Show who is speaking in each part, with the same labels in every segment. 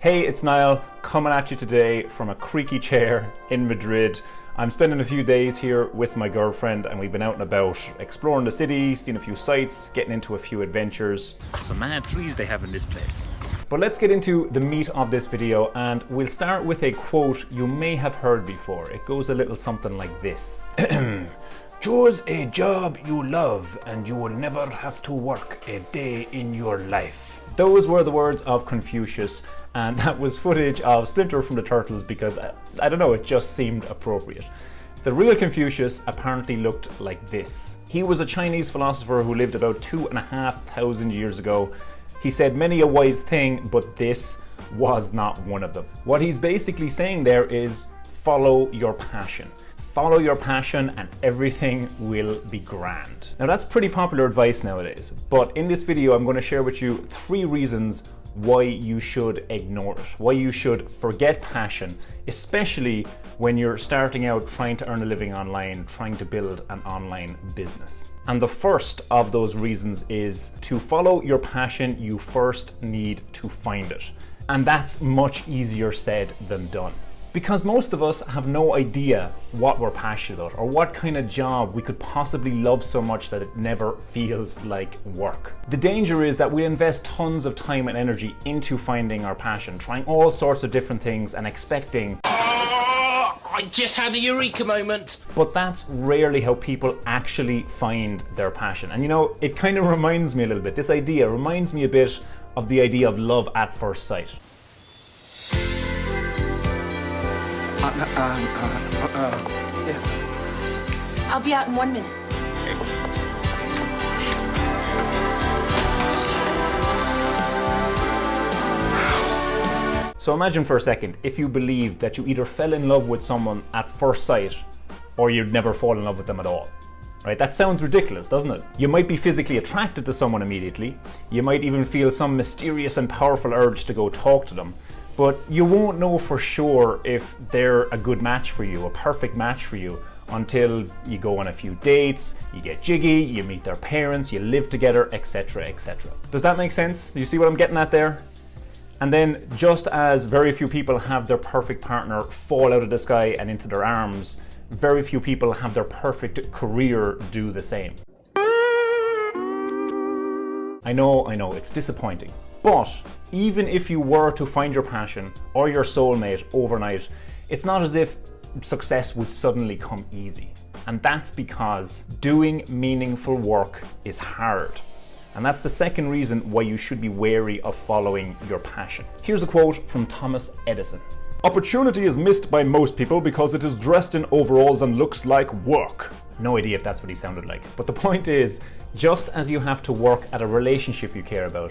Speaker 1: Hey, it's Niall coming at you today from a creaky chair in Madrid. I'm spending a few days here with my girlfriend and we've been out and about exploring the city, seeing a few sights, getting into a few adventures.
Speaker 2: Some mad trees they have in this place.
Speaker 1: But let's get into the meat of this video and we'll start with a quote you may have heard before. It goes a little something like this. Choose a job you love and you will never have to work a day in your life. Those were the words of Confucius, and that was footage of Splinter from the Turtles because, I don't know, it just seemed appropriate. The real Confucius apparently looked like this. He was a Chinese philosopher who lived about 2,500 years ago. He said many a wise thing, but this was not one of them. What he's basically saying there is follow your passion. Follow your passion and everything will be grand. Now that's pretty popular advice nowadays, but in this video I'm going to share with you 3 reasons why you should ignore it, why you should forget passion, especially when you're starting out trying to earn a living online, trying to build an online business. And the first of those reasons is to follow your passion, you first need to find it. And that's much easier said than done. Because most of us have no idea what we're passionate about or what kind of job we could possibly love so much that it never feels like work. The danger is that we invest tons of time and energy into finding our passion, trying all sorts of different things and expecting,
Speaker 3: I just had a eureka moment.
Speaker 1: But that's rarely how people actually find their passion. And you know, it kind of reminds me a little bit, this idea reminds me a bit of the idea of love at first sight.
Speaker 4: Yeah. I'll be out in 1 minute.
Speaker 1: So imagine for a second if you believed that you either fell in love with someone at first sight or you'd never fall in love with them at all. Right? That sounds ridiculous, doesn't it? You might be physically attracted to someone immediately. You might even feel some mysterious and powerful urge to go talk to them. But you won't know for sure if they're a good match for you, a perfect match for you, until you go on a few dates, you get jiggy, you meet their parents, you live together, etc., etc. Does that make sense? You see what I'm getting at there? And then just as very few people have their perfect partner fall out of the sky and into their arms, very few people have their perfect career do the same. I know, it's disappointing. But even if you were to find your passion or your soulmate overnight, it's not as if success would suddenly come easy. And that's because doing meaningful work is hard. And that's the second reason why you should be wary of following your passion. Here's a quote from Thomas Edison. "Opportunity is missed by most people because it is dressed in overalls and looks like work." No idea if that's what he sounded like. But the point is, just as you have to work at a relationship you care about,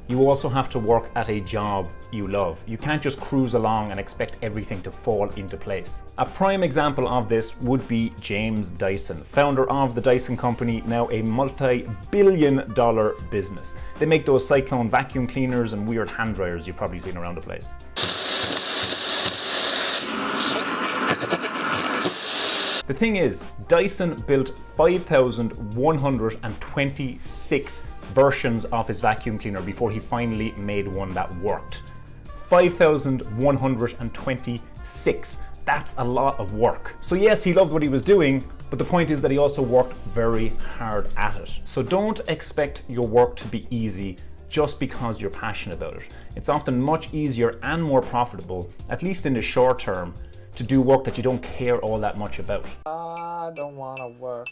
Speaker 1: you also have to work at a job you love. You can't just cruise along and expect everything to fall into place. A prime example of this would be James Dyson, founder of the Dyson Company, now a multi-billion-dollar business. They make those cyclone vacuum cleaners and weird hand dryers you've probably seen around the place. The thing is, Dyson built 5,126 versions of his vacuum cleaner before he finally made one that worked. 5,126. That's a lot of work. So yes, he loved what he was doing, but the point is that he also worked very hard at it. So don't expect your work to be easy just because you're passionate about it. It's often much easier and more profitable, at least in the short term, to do work that you don't care all that much about.
Speaker 5: I don't want to work.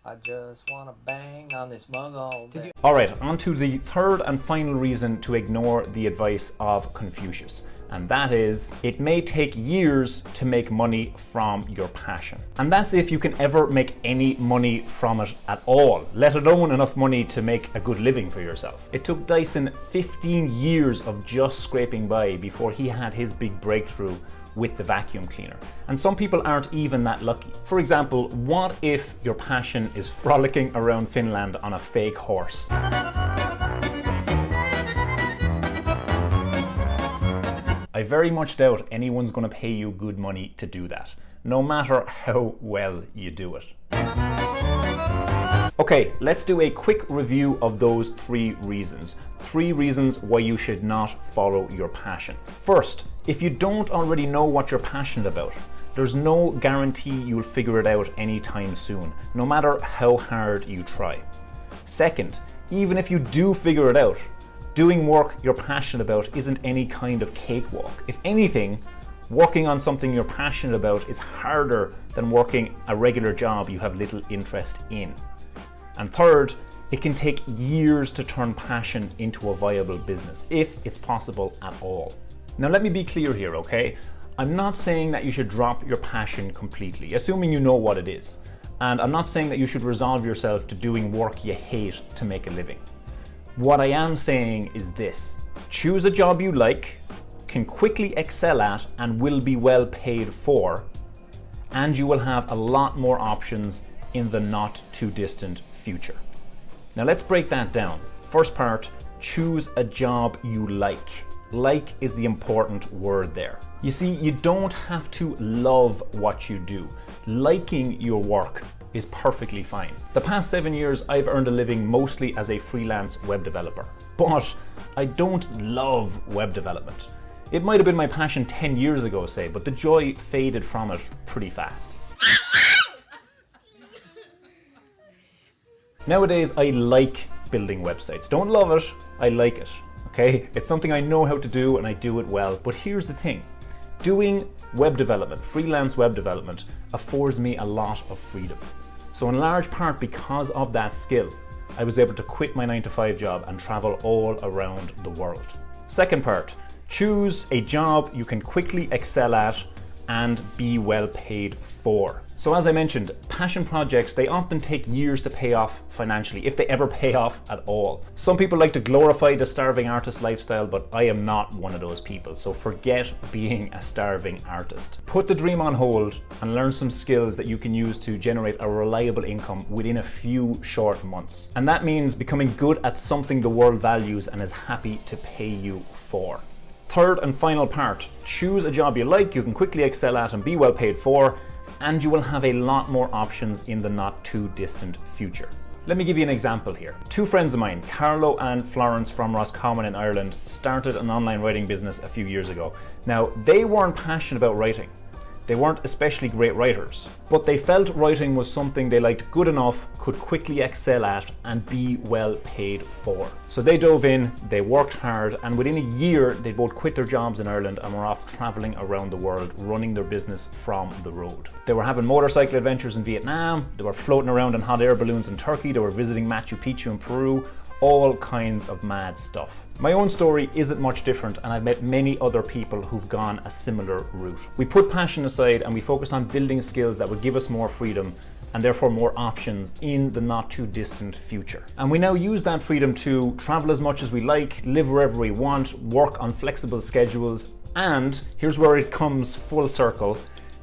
Speaker 5: I just want to bang on this mug all day.
Speaker 1: Alright, on to the third and final reason to ignore the advice of Confucius. And that is, it may take years to make money from your passion. And that's if you can ever make any money from it at all, let alone enough money to make a good living for yourself. It took Dyson 15 years of just scraping by before he had his big breakthrough with the vacuum cleaner. And some people aren't even that lucky. For example, what if your passion is frolicking around Finland on a fake horse? I very much doubt anyone's going to pay you good money to do that, no matter how well you do it. Okay, let's do a quick review of those 3 reasons. 3 reasons why you should not follow your passion. First, if you don't already know what you're passionate about, there's no guarantee you'll figure it out anytime soon, no matter how hard you try. Second, even if you do figure it out, doing work you're passionate about isn't any kind of cakewalk. If anything, working on something you're passionate about is harder than working a regular job you have little interest in. And third, it can take years to turn passion into a viable business, if it's possible at all. Now let me be clear here, okay? I'm not saying that you should drop your passion completely, assuming you know what it is. And I'm not saying that you should resolve yourself to doing work you hate to make a living. What I am saying is this: choose a job you like, can quickly excel at, and will be well paid for, and you will have a lot more options in the not too distant future. Now let's break that down. First part, choose a job you like. Like is the important word there. You see, you don't have to love what you do. Liking your work is perfectly fine. The past 7 years, I've earned a living mostly as a freelance web developer, but I don't love web development. It might have been my passion 10 years ago, say, but the joy faded from it pretty fast. Nowadays, I like building websites. Don't love it, I like it, okay? It's something I know how to do and I do it well, but here's the thing. Doing web development, freelance web development, affords me a lot of freedom. So in large part because of that skill, I was able to quit my 9-to-5 job and travel all around the world. Second part, choose a job you can quickly excel at and be well paid for. So as I mentioned, passion projects, they often take years to pay off financially, if they ever pay off at all. Some people like to glorify the starving artist lifestyle, but I am not one of those people, so forget being a starving artist. Put the dream on hold and learn some skills that you can use to generate a reliable income within a few short months. And that means becoming good at something the world values and is happy to pay you for. Third and final part, choose a job you like, you can quickly excel at and be well paid for, and you will have a lot more options in the not too distant future. Let me give you an example here. 2 friends of mine, Carlo and Florence from Roscommon in Ireland, started an online writing business a few years ago. Now, they weren't passionate about writing. They weren't especially great writers, but they felt writing was something they liked good enough, could quickly excel at, and be well paid for. So they dove in, they worked hard, and within a year, they both quit their jobs in Ireland and were off traveling around the world, running their business from the road. They were having motorcycle adventures in Vietnam, they were floating around in hot air balloons in Turkey, they were visiting Machu Picchu in Peru, all kinds of mad stuff. My own story isn't much different, and I've met many other people who've gone a similar route. We put passion aside and we focused on building skills that would give us more freedom and therefore more options in the not too distant future. And we now use that freedom to travel as much as we like, live wherever we want, work on flexible schedules, and here's where it comes full circle.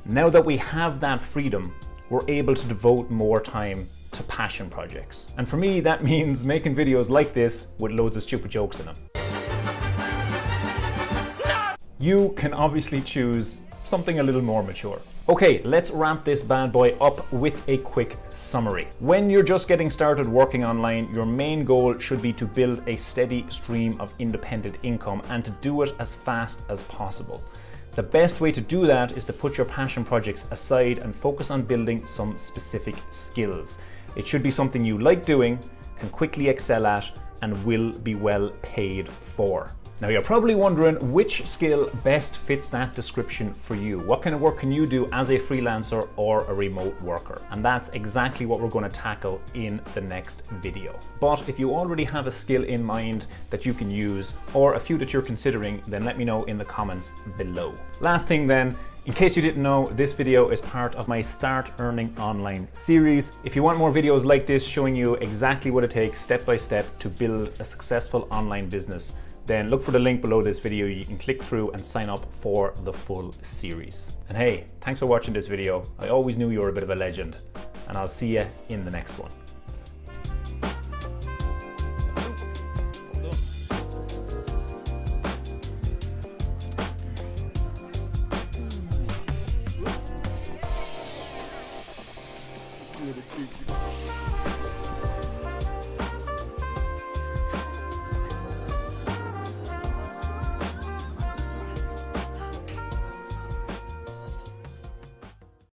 Speaker 1: Now that we have that freedom, we're able to devote more time to passion projects. And for me, that means making videos like this with loads of stupid jokes in them. You can obviously choose something a little more mature. Okay, let's wrap this bad boy up with a quick summary. When you're just getting started working online, your main goal should be to build a steady stream of independent income and to do it as fast as possible. The best way to do that is to put your passion projects aside and focus on building some specific skills. It should be something you like doing, can quickly excel at, and will be well paid for. Now you're probably wondering which skill best fits that description for you. What kind of work can you do as a freelancer or a remote worker? And that's exactly what we're going to tackle in the next video. But if you already have a skill in mind that you can use, or a few that you're considering, then let me know in the comments below. Last thing then, in case you didn't know, this video is part of my Start Earning Online series. If you want more videos like this showing you exactly what it takes step by step to build a successful online business, then look for the link below this video. You can click through and sign up for the full series. And hey, thanks for watching this video. I always knew you were a bit of a legend, and I'll see you in the next one.